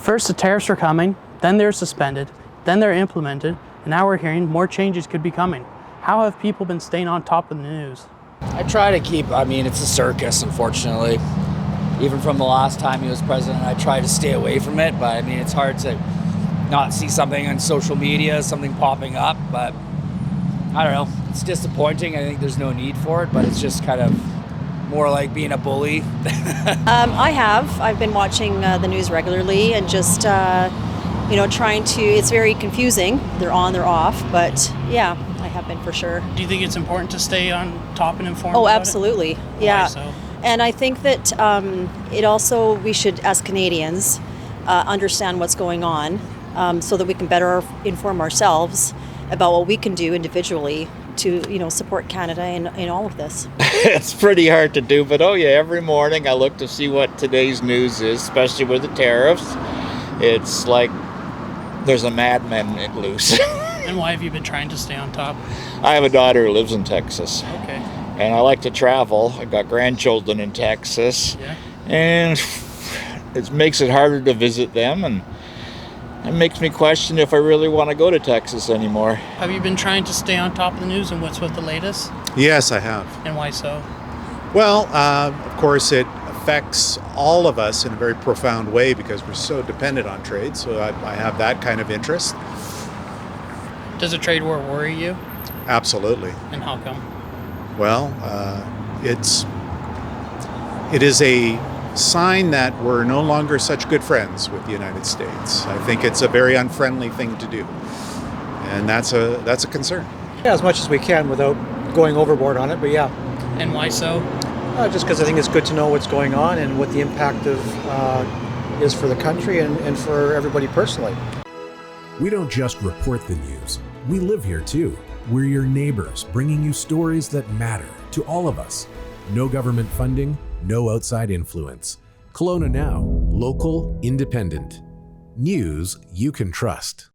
First the tariffs are coming, then they're suspended, then they're implemented, and now we're hearing more changes could be coming. How have people been staying on top of the news? I try to keep, it's a circus, unfortunately. Even from the last time he was president, I try to stay away from it, but it's hard to not see something on social media, something popping up, but I don't know. It's disappointing. I think there's no need for it, but it's just kind of more like being a bully. I've been watching the news regularly and just, trying to, it's very confusing. They're on, they're off, but yeah, I have been for sure. Do you think it's important to stay on top and informed? Oh, about absolutely. It? Yeah. Why so? And I think that it also, we should, as Canadians, understand what's going on so that we can better inform ourselves about what we can do individually to, support Canada in all of this. It's pretty hard to do, but every morning I look to see what today's news is, especially with the tariffs. It's like there's a madman loose. And why have you been trying to stay on top? I have a daughter who lives in Texas. Okay. And I like to travel. I've got grandchildren in Texas. Yeah. And it makes it harder to visit them, and it makes me question if I really want to go to Texas anymore. Have you been trying to stay on top of the news and what's with the latest? Yes, I have. And why so? Well, of course, it affects all of us in a very profound way because we're so dependent on trade. So I have that kind of interest. Does a trade war worry you? Absolutely. And how come? Well, it is a sign that we're no longer such good friends with the United States. I think it's a very unfriendly thing to do, and that's a concern. Yeah, as much as we can without going overboard on it, but yeah. And why so? Just because I think it's good to know what's going on and what the impact of is for the country and for everybody personally. We don't just report the news. We live here too. We're your neighbors, bringing you stories that matter to all of us. No government funding, no outside influence. Kelowna Now, local, independent. News you can trust.